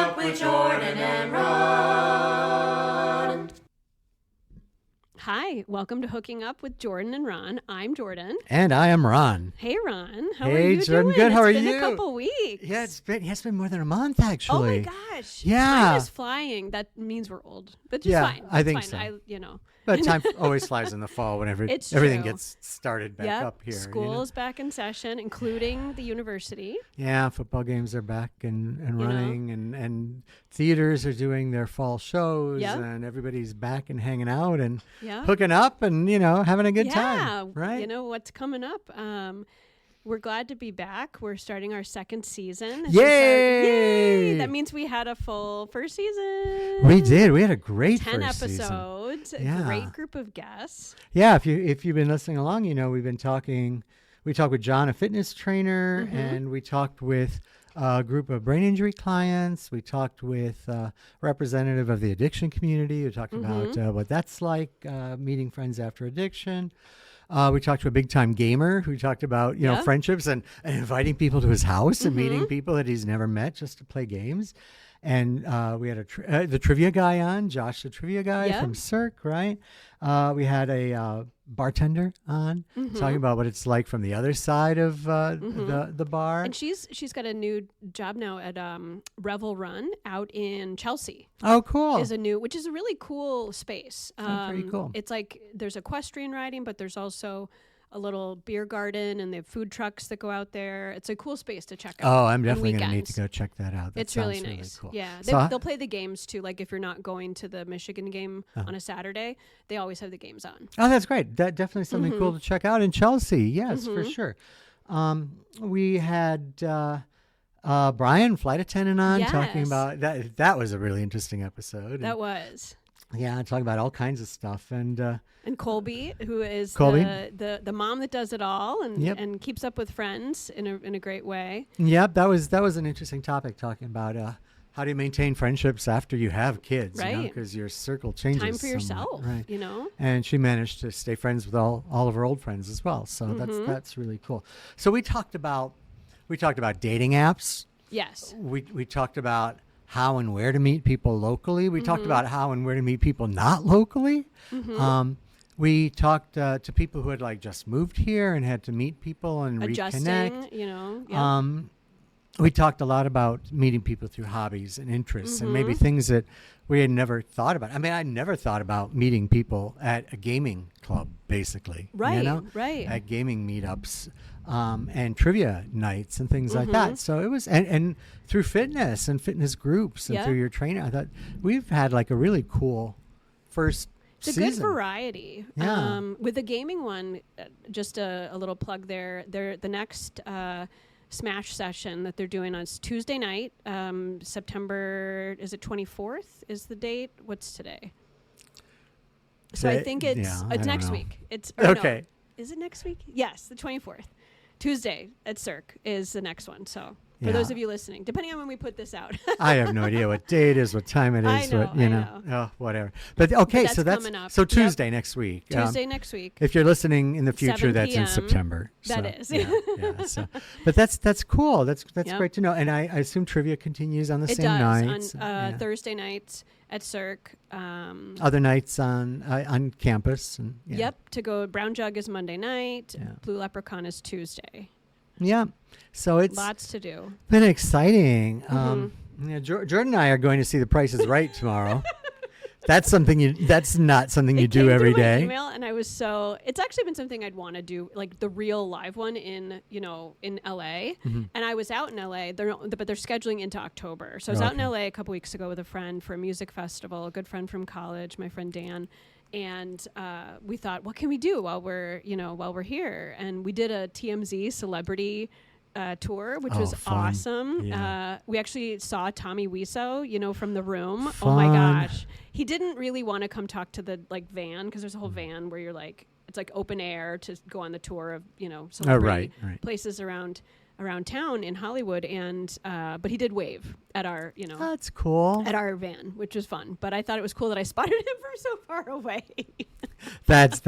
Up with Jordan and Ron. Hi, welcome to Hooking Up with Jordan and Ron. I'm Jordan. And I am Ron. Hey, Ron. How are Hey, you Jordan. doing? Good. How are It's you? been a couple weeks. Yeah, it's been more than a month, actually. Oh, my gosh. Yeah. Time is flying. That means we're old. But just fine. I think fine. so. You know. But time always flies in the fall whenever It's everything true. gets started back Yep. up here. School's back in session, including the university. Yeah, football games are back and running, and theaters are doing their fall shows, Yep. and everybody's back and hanging out and Yeah. hooking up and, having a good Yeah. time. Right? You know what's coming up? We're glad to be back. We're starting our second season. Yay! That means we had a full first season. We did. We had a great 10 first season. episodes. Yeah. A great group of guests. Yeah, if you've been listening along, we've been talking. We talked with John, a fitness trainer, and we talked with a group of brain injury clients. We talked with a representative of the addiction community who talked about what that's like, meeting friends after addiction. We talked to a big time gamer who talked about friendships and inviting people to his house and meeting people that he's never met just to play games. And we had the trivia guy on, Josh, the trivia guy from Cirque, right? We had a bartender on talking about what it's like from the other side of the bar. And she's got a new job now at Revel Run out in Chelsea. Oh, cool. Which is a really cool space. Pretty cool. It's like there's equestrian riding, but there's also a little beer garden, and they have food trucks that go out there. It's a cool space to check out. Oh, I'm definitely going to need to go check that out. It's really nice. Cool. Yeah, they'll play the games too. Like if you're not going to the Michigan game on a Saturday, they always have the games on. Oh, that's great. That definitely something cool to check out in Chelsea. Yes, for sure. We had Brian, flight attendant, on talking about that. That was a really interesting episode. That was. Yeah, talking about all kinds of stuff. And Colby, who is Colby. the mom that does it all and keeps up with friends in a great way. Yep, that was an interesting topic, talking about how do you maintain friendships after you have kids, right? Because your circle changes. Time for yourself, right? And she managed to stay friends with all of her old friends as well. So that's really cool. So we talked about dating apps. Yes. We talked about how and where to meet people locally. We talked about how and where to meet people not locally. We talked to people who had just moved here and had to meet people and reconnect. We talked a lot about meeting people through hobbies and interests and maybe things that we had never thought about. I mean, I never thought about meeting people at a gaming club, basically. Right. At gaming meetups and trivia nights and things like that. So it was, and through fitness and fitness groups and through your trainer, I thought we've had a really cool first It's a season. good variety. Yeah. With the gaming one, just a little plug there. The next Smash session that they're doing on Tuesday night, September, is it 24th is the date? What's today? So I think it's next week. Okay. No, is it next week? Yes, the 24th. Tuesday at Cirque is the next one. So for those of you listening, depending on when we put this out. I have no idea what day it is, what time it is, I know. Oh, whatever. But okay, But so that's coming up. so Tuesday next week. Tuesday next week. If you're listening in the future, 7 that's in p.m. September. That is. Yeah. So, but that's cool. That's great to know. And I assume trivia continues on the same nights. It does on Thursday nights at Cirque. Other nights on campus. And Yep. To go. Brown Jug is Monday night. Yeah. Blue Leprechaun is Tuesday. Yeah. So it's lots to do. Been exciting. Jordan and I are going to see The Price is Right tomorrow. That's not something you do every day. Email, and I was it's actually been something I'd want to do, like the real live one in LA. And I was out in LA, but they're scheduling into October. So I was out in LA a couple weeks ago with a friend for a music festival, a good friend from college, my friend Dan. And we thought, what can we do while we're here? And we did a TMZ celebrity tour, which was fun. awesome. Yeah. We actually saw Tommy Wiseau, from The Room. Fun. Oh my gosh. He didn't really want to come talk to the van, because there's a whole van where you're it's open air to go on the tour of, celebrity places around town in Hollywood. And but he did wave at our, That's cool. at our van, which was fun. But I thought it was cool that I spotted him from so far away. That's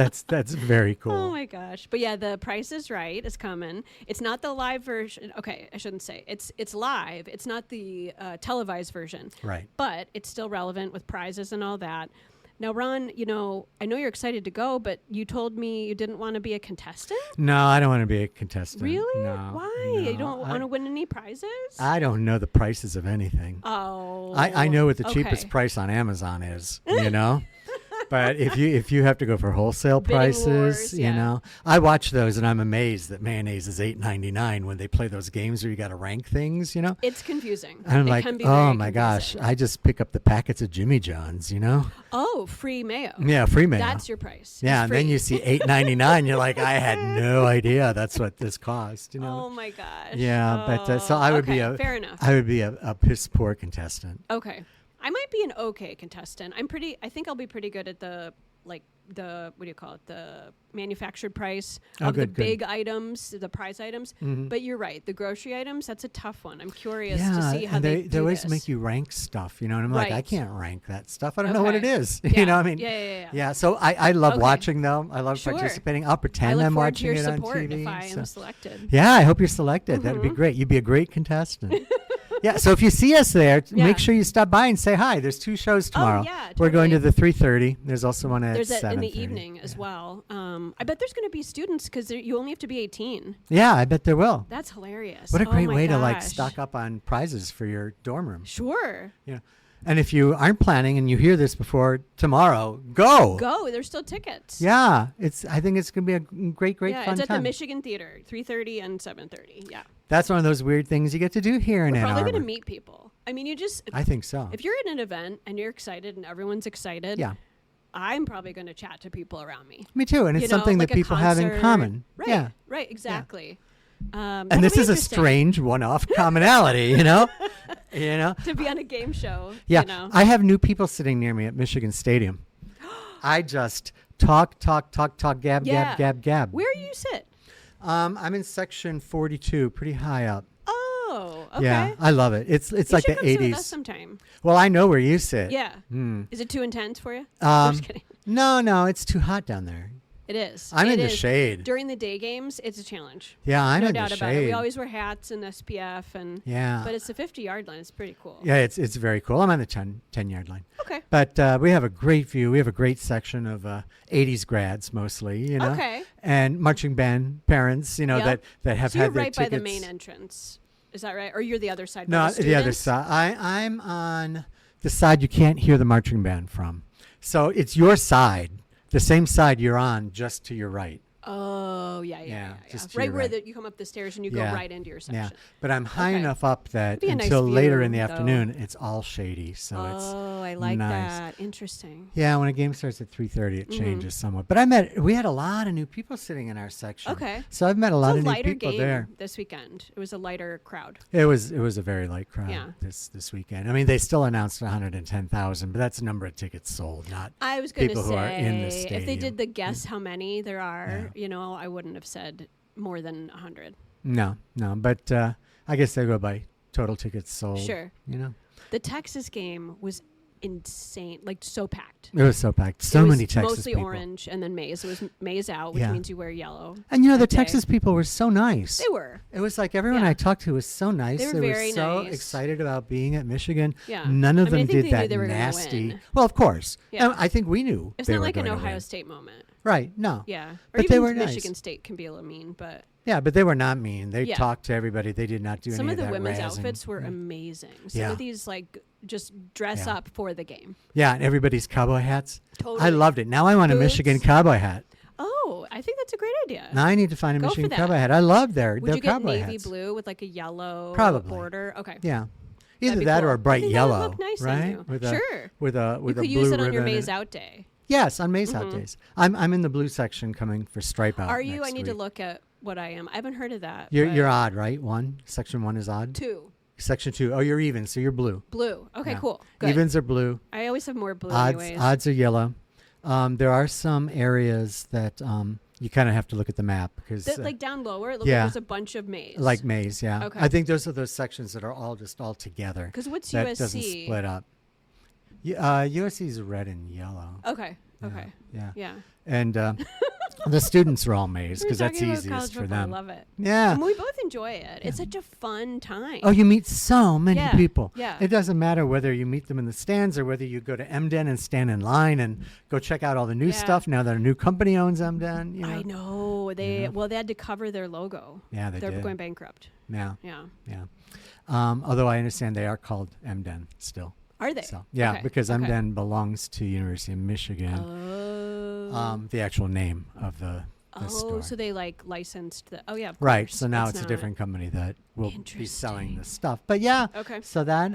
very Oh cool. my gosh. But yeah, the Price is Right is coming. It's not the live version. Okay, I shouldn't say. It's live. It's not the televised version. Right. But it's still relevant with prizes and all that. Now, Ron, I know you're excited to go, but you told me you didn't want to be a contestant? No, I don't want to be a contestant. Really? No. Why? No. You don't want to win any prizes? I don't know the prices of anything. Oh. I know what the okay. cheapest price on Amazon is, But if you have to go for wholesale Bidding prices, wars, yeah. I watch those and I'm amazed that mayonnaise is $8.99 when they play those games where you got to rank things, It's confusing. And I'm It like, can be oh very my gosh, confusing. I just pick up the packets of Jimmy John's, Oh, free mayo. Yeah, free mayo. That's your price. Yeah, It's and then free. you see $8.99. You're like, I had no idea that's what this cost. Oh my gosh. Yeah, but so I would be okay, fair enough. I would be a piss poor contestant. Okay. I might be an okay contestant. I think I'll be pretty good at the what do you call it? The manufactured price of the good. big items, the prize items. Mhm. But you're right. The grocery items, that's a tough one. I'm curious to Yeah, see how and they they do always this. make you rank stuff, and I'm like, I Right. can't rank that stuff. I don't know what it Okay. is. Yeah. I mean, Yeah. yeah. So I love Okay. watching them. I love Sure. participating. I'll I pretend look I'm forward to watching your it on support TV. if I so- am selected. Yeah, I hope you're selected. That'd be Mhm. great. You'd be a great contestant. Yeah, so if you see us there, Yeah. make sure you stop by and say hi. There's 2 shows tomorrow. yeah, We're going to totally. the 3:30. There's also one at There's 7:30. in the evening as well. I bet there's going to be students because you only have to be 18. Yeah, I bet there will. That's hilarious. What a Oh great my way to gosh. stock up on prizes for your dorm room. Sure. Yeah. And if you aren't planning and you hear this before tomorrow, go. Go. There's still tickets. Yeah, I think it's going to be a great Yeah, fun it's at time. the Michigan Theater, 3:30 and 7:30. Yeah. That's one of those weird things you get to do here in We're Ann probably Arbor. going to meet people. I mean, I think so. if you're at an event and you're excited and everyone's excited, Yeah. I'm probably going to chat to people around me. Me too, and it's You know, something like that a people have in concert. common. Right. Yeah. Right. Exactly. And that'll this be is a interesting strange one-off commonality, you know? to be on a game show. Yeah. You know? I have new people sitting near me at Michigan Stadium. I just talk, gab, Yeah. gab. Where do you sit? I'm in section 42, pretty high up. Oh, okay. Yeah, I love it. It's You like should the come sit with us 80s. sometime. Well, I know where you sit. Yeah. Hmm. Is it too intense for you? I'm just kidding. No, it's too hot down there. It is. I'm It in the is. shade. During the day games, it's a challenge. Yeah, I'm no in doubt the about it. shade. We always wear hats and SPF, Yeah. but it's the 50-yard line. It's pretty cool. Yeah, it's very cool. I'm on the 10-yard line. Okay. But we have a great view. We have a great section of 80s grads mostly, Okay. and marching band parents, Yep. that have So had you're their right by tickets. the main entrance. Is that right? Or you're the other side? No, by the other students? side. I'm on the side you can't hear the marching band from. So it's your side, the same side you're on, just to your right. Oh, yeah. Yeah, just to Right your where right. you come up the stairs and you Yeah. go right into your section. Yeah, but I'm high Okay. enough up that Be a nice until later in view, the though. afternoon, it's all shady. So it's Oh, I like nice. that. Interesting. Yeah, when a game starts at 3:30, it Mhm. changes somewhat. But we had a lot of new people sitting in our section. Okay. So I've met a lot It's of a new lighter people game there. this weekend. It was a lighter crowd. It was a very light crowd Yeah. this weekend. I mean, they still announced 110,000, but that's the number of tickets sold, not I was going to people say, who are in the if they stadium. did the guess how many there are, I wouldn't have said more than 100. No. But I guess they go by total tickets sold. Sure. The Texas game was insane, like so packed. It was so packed. So It was many Texas mostly people. orange and then maize. It was maize out, which Yeah. means you wear yellow. And the that day. Texas people were so nice. They were. It was like everyone Yeah. I talked to was so nice. They were They very so nice. excited about being at Michigan. Yeah. None of I them mean, I think did they knew that they were gonna nasty. win. Well, of course. Yeah. And I think we knew. It's they not were like an going to Ohio win. State moment. Right. No. Yeah. Or But even they were nice. Michigan State can be a little mean, but Yeah, but they were not mean. They Yeah. talked to everybody. They did not do some any of the that women's razzing. outfits were Yeah. amazing. Some Yeah. of these like just dress Yeah. up for the game. Yeah, and everybody's cowboy hats. Totally. I loved it. Now I want a Boots. Michigan cowboy hat. Oh, I think that's a great idea. Now I need to find a Go for Michigan that. cowboy hat. I love their Would you get cowboy navy hats. blue with like a yellow Probably. border? Okay. Yeah. That'd Either be that cool. or a I bright think that would yellow, look nice on right? you. With Sure. with a You blue could use it on your ribbon maize and- out day. Yes, on Maze Out Mhm. days. I'm in the blue section coming for Stripe Out. Are you? next I need to week. look at what I am. I haven't heard of that. You're but you're odd, right? Section 1 is odd. 2. Section 2. Oh, you're even, so you're blue. Blue. Okay, Yeah. cool. Good. Evens are blue. I always have more blue Odds anyways. odds are yellow. There are some areas that you kind of have to look at the map because Like down lower, it looks yeah. like there's a bunch of maize. like Maze, yeah. Okay. I think those are those sections that are all together. Because what's That USC? doesn't split up. USC is red and yellow. Okay. Okay. Yeah. Yeah. And the students are all amazed We're because that's talking about easiest college for football. them. I love it. Yeah. And we both enjoy it. It's such a fun time. Oh, you meet so many Yeah, people. yeah. It doesn't matter whether you meet them in the stands or whether you go to MDen and stand in line and go check out all the new Yeah. stuff now that a new company owns MDen. You know? I know. They had to cover their logo. Yeah, They're did. going bankrupt. Yeah, Yeah. yeah. Although I understand they are called MDen still. Are they? So yeah, Okay, because okay. MDen belongs to University of Michigan. Oh. The actual name of the store. So they licensed the. Oh yeah. Of Right. course. So now it's a not- different company that will be selling Interesting. the stuff. But yeah. Okay. So that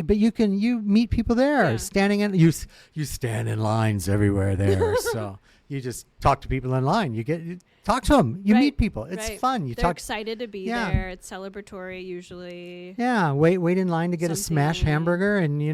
but you meet people there Yeah. standing in you stand in lines everywhere there. So you just talk to people in line. You talk to them. You Right, meet people. It's right. fun. You They're talk. excited to be Yeah. there. It's celebratory usually. Yeah, wait in line to get a smash Something- hamburger, and you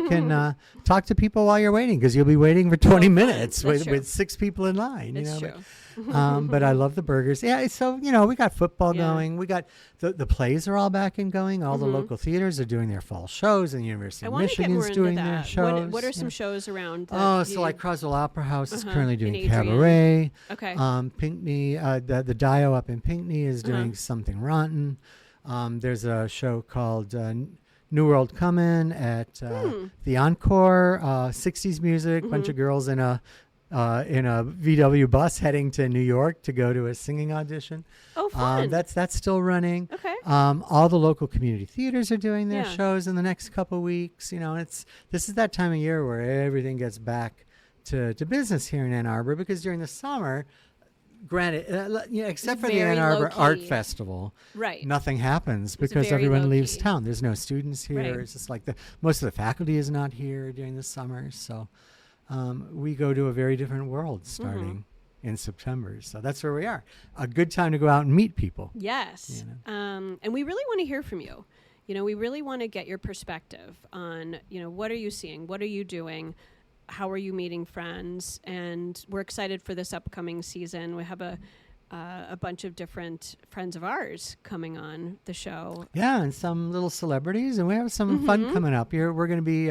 can talk to people while you're waiting because you'll be waiting for 20 fun. minutes That's with, true. with 6 people in line. It's you know, true. but I love the burgers. Yeah, so we got football Yeah. going. We got the plays are all back and going. All the Mhm. local theaters are doing their fall shows, and the University I of want to get Michigan's more into doing their that. shows. What are yeah. some shows around? That Oh, you- so like Croswell Opera House is Uh-huh, currently in doing Adrian. cabaret. Okay. Pinckney, the Dio up in Pinckney is doing Uh-huh. something rotten. There's a show called New World Comin' at the Encore, 60s music, bunch of girls in a VW bus heading to New York to go to a singing audition. Oh, fun. That's still running. Okay. All the local community theaters are doing their Yeah. shows in the next couple weeks. This is that time of year where everything gets back to business here in Ann Arbor because during the summer, granted, except for the very Ann Arbor Art low-key. Festival, Right. nothing happens because very everyone leaves low-key. town. There's no students here. Right. It's just like most of the faculty is not here during the summer. So we go to a very different world starting in September. So that's where we are. A good time to go out and meet people. Yes. And we really want to hear from you. We really want to get your perspective on, what are you seeing? What are you doing? How are you meeting friends? And we're excited for this upcoming season. We have a bunch of different friends of ours coming on the show. Yeah, and some little celebrities, and we have some fun coming up here. We're going to be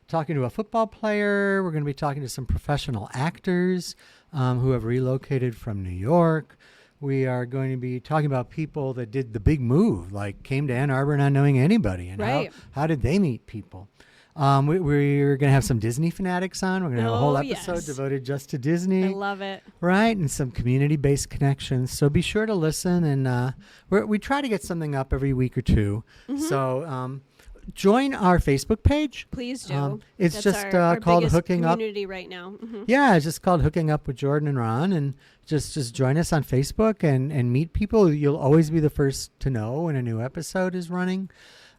talking to a football player. We're going to be talking to some professional actors who have relocated from New York. We are going to be talking about people that did the big move, like came to Ann Arbor not knowing anybody, and Right. how did they meet people. We're going to have some Disney fanatics on. We're going to have a whole Oh, episode yes. devoted just to Disney. I love it. Right, and some community-based connections. So be sure to listen, and we try to get something up every week or two. So join our Facebook page. Please do. It's That's just our called biggest Hooking Up. community right now. Mhm. Yeah, it's just called Hooking Up with Jordan and Ron, and just join us on Facebook and meet people. You'll always be the first to know when a new episode is running.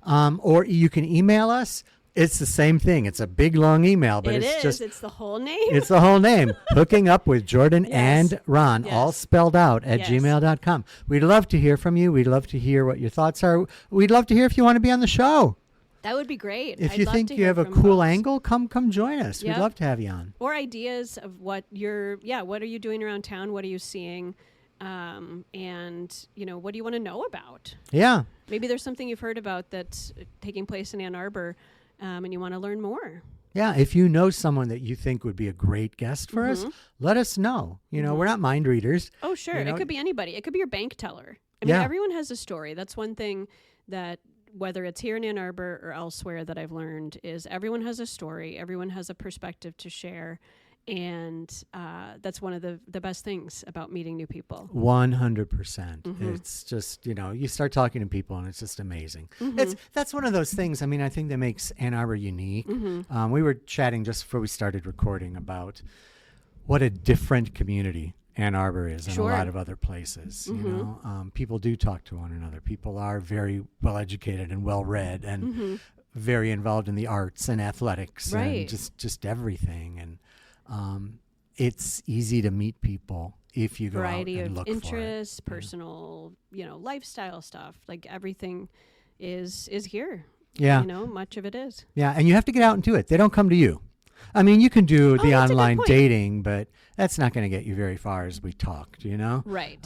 Or you can email us. It's the same thing. It's a big long email, but It's the whole name. it's the whole name. Hooking Up with Jordan Yes. and Ron, all Yes. spelled out at Yes. gmail.com. We'd love to hear from you. We'd love to hear what your thoughts are. We'd love to hear if you want to be on the show. That would be great. If I'd you love think to you hear have a from cool folks. angle, come join us. Yep. We'd love to have you on. Or ideas of what what are you doing around town? What are you seeing? And, what do you want to know about? Yeah. Maybe there's something you've heard about that's taking place in Ann Arbor, and you want to learn more. Yeah, if you know someone that you think would be a great guest for us, let us know. We're not mind readers. Oh, sure. You know- It could be anybody. It could be your bank teller. I mean, Yeah. everyone has a story. That's one thing that, whether it's here in Ann Arbor or elsewhere, that I've learned is everyone has a story. Everyone has a perspective to share. And that's one of the best things about meeting new people. 100%. It's just, you start talking to people and it's just amazing. That's one of those things, I think that makes Ann Arbor unique. We were chatting just before we started recording about what a different community Ann Arbor is and Sure. a lot of other places. People do talk to one another. People are very well educated and well read and very involved in the arts and athletics Right. and just everything. And it's easy to meet people if you go Variety out and of look interests, personal, lifestyle stuff. Like everything is here. for it. Yeah, Much of it is. yeah, and you have to get out and do it. They don't come to you. You can do the that's a good online point. dating, but that's not going to get you very far, as we talked. Right.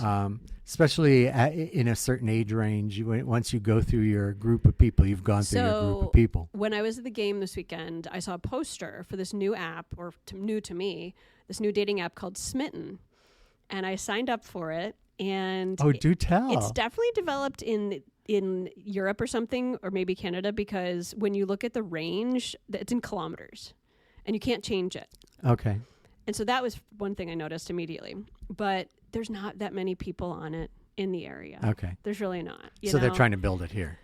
Especially in a certain age range. Once you go through your group of people, you've gone through your group of people. When I was at the game this weekend, I saw a poster for this new app, new to me, this new dating app called Smitten, and I signed up for it. And do tell. It's definitely developed in Europe or something, or maybe Canada, because when you look at the range, it's in kilometers, and you can't change it. Okay. And so that was one thing I noticed immediately. But there's not that many people on it in the area. Okay. There's really not. So they're trying to build it here.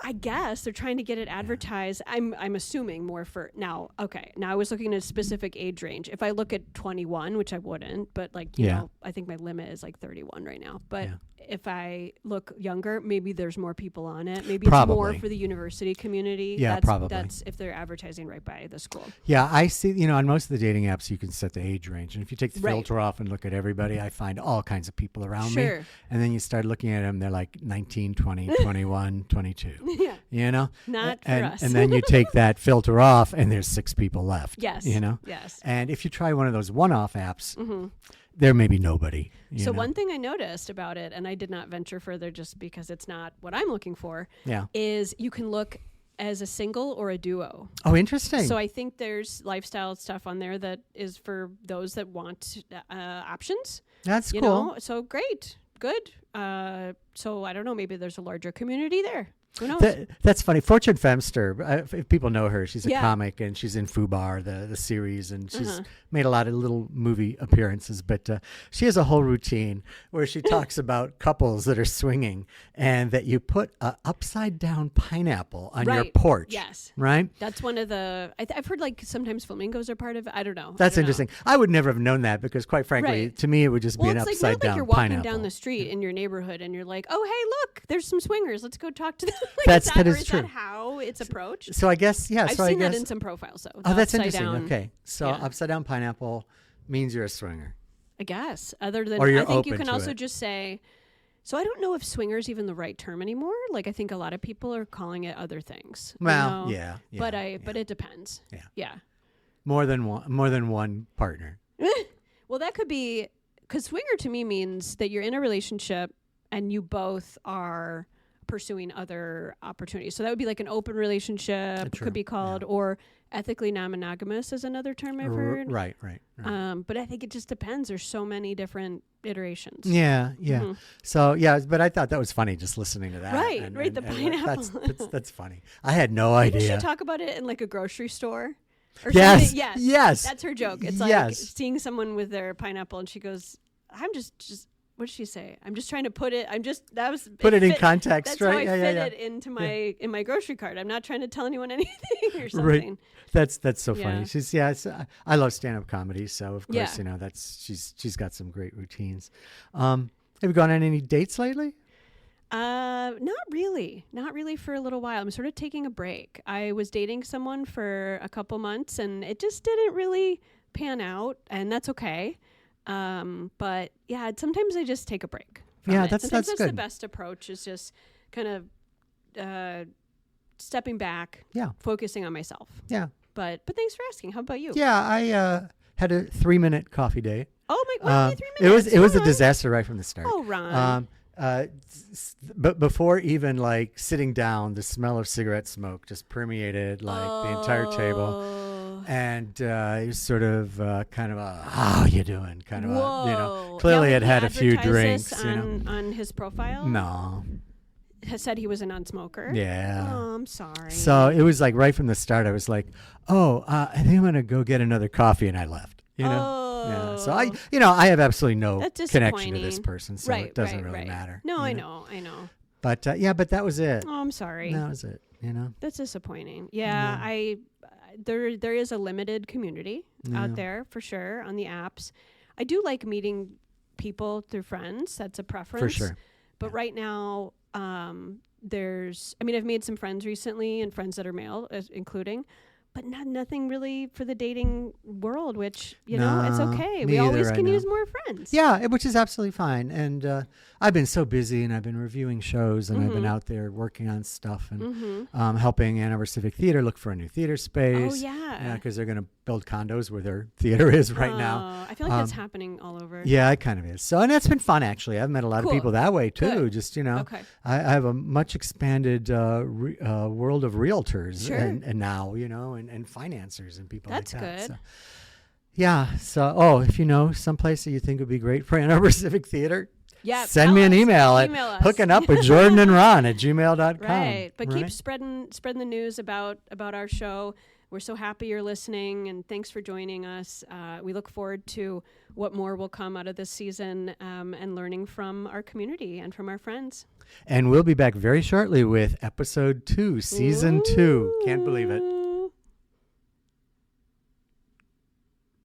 I guess they're trying to get it advertised. I'm assuming more for now. Okay. Now I was looking at a specific age range. If I look at 21, which I wouldn't, but like, you know, I think my limit is like 31 right now. But if I look younger, maybe there's more people on it. Maybe it's more for the university community. Yeah, probably. That's if they're advertising right by the school. Yeah, I see, you know, on most of the dating apps, you can set the age range. And if you take the filter off and look at everybody, I find all kinds of people around me. And then you start looking at them, they're like 19, 20, 21, 22. Yeah. You know? Not for us. And then you take that filter off and there's 6 people left. Yes. You know? Yes. And if you try one of those one-off apps, there may be nobody. So one thing I noticed about it, and I did not venture further just because it's not what I'm looking for, is you can look as a single or a duo. Oh, interesting. So I think there's lifestyle stuff on there that is for those that want options. That's cool. Know? So great. Good. So I don't know, maybe there's a larger community there. Who knows? That's funny. Fortune Femster, if people know her, she's a comic and she's in Fubar, the series, and she's made a lot of little movie appearances. But she has a whole routine where she talks about couples that are swinging and that you put an upside down pineapple on your porch. Yes. Right? That's one of the, I've heard like sometimes flamingos are part of it. I don't know. That's interesting. I would never have known that because quite frankly, to me, it would just be an upside down pineapple. Like you're walking down the street in your neighborhood and you're like, oh, hey, look, there's some swingers. Let's go talk to them. Like, that is is true. That how it's approached? So I guess, I've seen that in some profiles, though. Oh, that's interesting. Down, okay. So upside down pineapple means you're a swinger. I guess. Other than, or you're I think you open can to also it. just say, so I don't know if swinger's even the right term anymore. Like, I think a lot of people are calling it other things. Well, you know? But it depends. Yeah. More than one partner. Well, that could be, because swinger to me means that you're in a relationship and you both are pursuing other opportunities. So that would be like an open relationship, could be called, or ethically non-monogamous is another term I've heard. Right. But I think it just depends. There's so many different iterations. Yeah. So but I thought that was funny just listening to that. Right, the pineapple. That's funny. I had no idea. Did she talk about it in like a grocery store? Or yes. Something? Yes. That's her joke. It's like seeing someone with their pineapple and she goes, I'm just what did she say? I'm just trying to put it. Put it in context, that's right? How I fit it into my in my grocery cart. I'm not trying to tell anyone anything or something. Right. That's so funny. She's I love stand-up comedy, so of course you know she's got some great routines. Have you gone on any dates lately? Not really for a little while. I'm sort of taking a break. I was dating someone for a couple months and it just didn't really pan out, and that's okay. But sometimes I just take a break. That's good. The best approach is just kind of stepping back, focusing on myself. Yeah. But thanks for asking. How about you? Yeah, I had a 3-minute coffee date. Oh my! Only 3 minutes. It was a disaster right from the start. Oh, Ron. But before even like sitting down, the smell of cigarette smoke just permeated like the entire table. And it was sort of kind of how you doing? Kind of clearly had a few drinks. On his profile? No. Has said he was a non-smoker? Yeah. Oh, I'm sorry. So it was like right from the start, I was like, I think I'm going to go get another coffee. And I left, you know? Oh. Yeah. So I have absolutely no connection to this person. So it doesn't really matter. No, I know. But but that was it. Oh, I'm sorry. That was it, you know? That's disappointing. Yeah. There is a limited community out there for sure on the apps. I do like meeting people through friends. That's a preference. For sure. But right now, I've made some friends recently and friends that are male, including, but nothing really for the dating world, which, it's okay. We always can use more friends. Yeah, which is absolutely fine. And I've been so busy and I've been reviewing shows and I've been out there working on stuff and helping Ann Arbor Civic Theater look for a new theater space. Oh, yeah. Because they're going to build condos where their theater is right now. I feel like that's happening all over. Yeah, it kind of is. So, and that's been fun, actually. I've met a lot of people that way, too. Good. Just, okay. I have a much expanded world of realtors sure. and now, and financiers and people that's like that. That's good. So, Yeah. So, if you know someplace that you think would be great for Ann Arbor Civic Theater, Yeah, send me an email at Email us. hookinupwithjordanandron@gmail.com. Right, but keep spreading the news about our show. We're so happy you're listening, and thanks for joining us. We look forward to what more will come out of this season, and learning from our community and from our friends. And we'll be back very shortly with episode 2, season 2. Can't believe it.